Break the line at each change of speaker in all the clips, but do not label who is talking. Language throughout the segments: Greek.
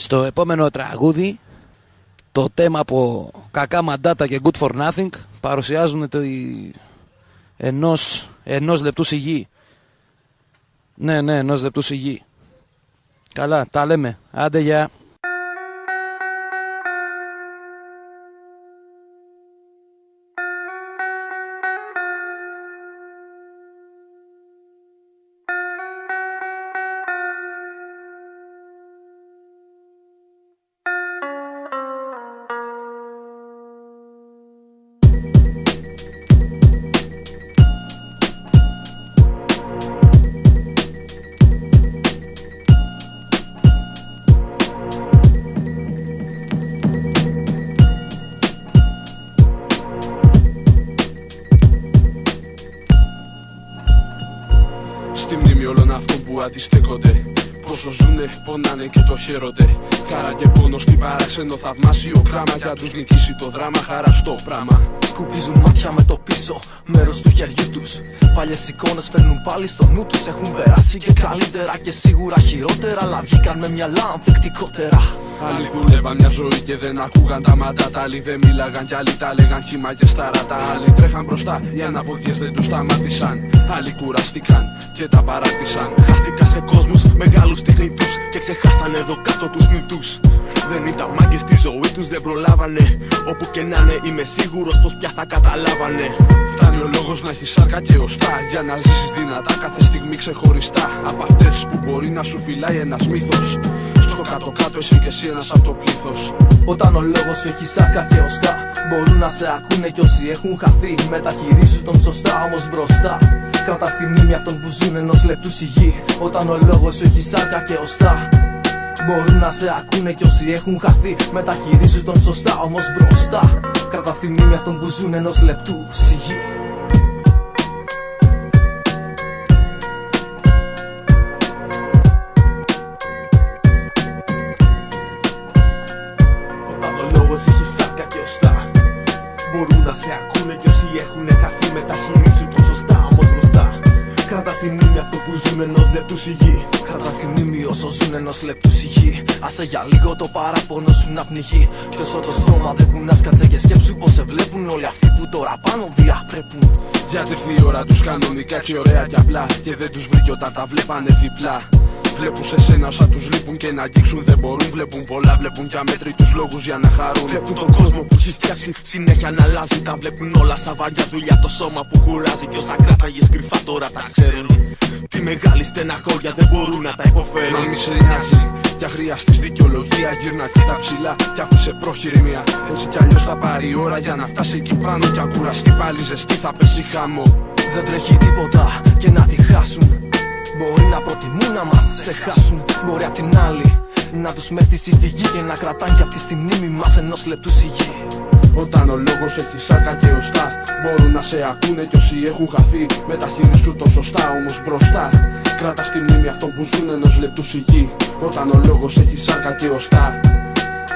Στο επόμενο τραγούδι, το θέμα από Κακά Μαντάτα και Good for Nothing παρουσιάζουν ενός λεπτού σιγή. Ναι, ενός λεπτού σιγή. Καλά, τα λέμε. Άντε, γεια.
Στη μνήμη όλων αυτών που αντιστέκονται, πόσο ζουνε, πονάνε και το χαίρονται. Χαρά και πόνο στην παράξενο θαυμάσιο κράμα. Για τους νικήσει το δράμα, χαραστό πράμα.
Σκουπίζουν μάτια με το πίσω μέρος του χεριού τους. Παλιές εικόνες φέρνουν πάλι στο νου τους. Έχουν περάσει και καλύτερα και σίγουρα χειρότερα, αλλά βγήκαν με μυαλά ανθεκτικότερα.
Άλλοι δούλευαν μια ζωή και δεν ακούγαν τα μαντάτα. Άλλοι δεν μίλαγαν κι άλλοι τα λέγαν χύμα και σταράτα. Άλλοι τρέχαν μπροστά, οι αναποδιές δεν τους σταμάτησαν. Άλλοι κουραστήκαν και τα παράτησαν.
Χάθηκα σε κόσμους μεγάλους τεχνητούς και ξεχάσανε εδώ κάτω τους νητούς. Δεν ήταν μάγκες στη ζωή τους, δεν προλάβανε. Όπου και να είναι είμαι σίγουρος πως πια θα καταλάβανε.
Φτάνει ο λόγος να έχει σάρκα και οστά, για να ζήσεις δυνατά κάθε στιγμή ξεχωριστά. Από αυτές που μπορεί να σου φυλάει ένας μύθος. Στο κάτω-κάτω εσύ και εσύ ένας από το πλήθος.
Όταν ο λόγος σου έχει σάρκα και οστά, μπορούν να σε ακούνε κι όσοι έχουν χαθεί. Μεταχειρίσου τον σωστά όμως μπροστά. Κράτα στη μνήμη αυτών που ζουν ενός λεπτού σιγή. Όταν ο λόγος σου έχει σάρκα και οστά, μπορούν να σε ακούνε κι όσοι έχουν χαθεί. Μεταχειρίσου τον σωστά όμως μπροστά. Κράτα στη μνήμη αυτών που ζουν ενός λεπτού σιγή.
Όταν ο λόγος έχει σάρκα και οστά, μπορούν να σε ακούνε κι όσοι έχουν χαθεί. Μεταχειρίσου τον σωστά όμως μπροστά. Κράτα στη μνήμη αυτό που ζουν ενός λεπτού σιγή.
Κράτα στη μνήμη όσο ζουν ενός λεπτού σιγή. Άσε για λίγο το παραπονό σου να πνιγεί. Κι όσο το στόμα δεν κουνάς, κάτσε και σκέψου πως σε βλέπουν όλοι αυτοί που τώρα πάνω διαπρέπουν.
Για έρθει η ώρα τους κανονικά και ωραία κι απλά. Και δεν τους βρήκε όταν τα βλέπανε διπλά. Βλέπουν σε σένα όσα τους λείπουν και να αγγίξουν δεν μπορούν. Βλέπουν πολλά, βλέπουν κι αμέτρητους λόγους για να χαρούν.
Βλέπουν τον κόσμο που έχει φτιάξει συνέχεια να αλλάζει. Τα βλέπουν όλα σαν βαριά δουλειά, το σώμα που κουράζει. Κι όσα κράταγες κρυφά τώρα τα ξέρουν. Τη μεγάλη στεναχώρια δεν μπορούν να τα υποφέρουν.
Μα μη σε νοιάζει, κι αν χρειαστείς δικαιολογία, γύρνα και τα ψηλά κι άφησε πρόχειρη μία. Έτσι κι αλλιώς θα πάρει η ώρα για να φτάσει εκεί πάνω. Κι αν κουραστεί πάλι ζεστή θα πέσει χάμω.
Δεν τρέχει τίποτα και να τη χάσουν. Μπορεί να προτιμούν να μας ξεχάσουν. Μπορεί απ' την άλλη να τους μέθεις η φυγή και να κρατάν κι αυτή στη μνήμη μας ενός λεπτού σιγή.
Όταν ο λόγος έχει σάρκα και οστά, μπορούν να σε ακούνε κι όσοι έχουν χαθεί. Μεταχειρίσου το σωστά όμως μπροστά. Κράτα στη μνήμη αυτών που ζουν ενός λεπτού σιγή. Όταν ο λόγος έχει σάρκα και οστά,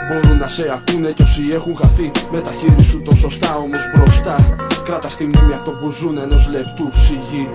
μπορούν να σε ακούνε κι όσοι έχουν χαθεί. Μεταχειρίσου το σωστά όμως μπροστά. Κράτα στη μνήμη αυτών που ζουν ενός λεπτού σιγή.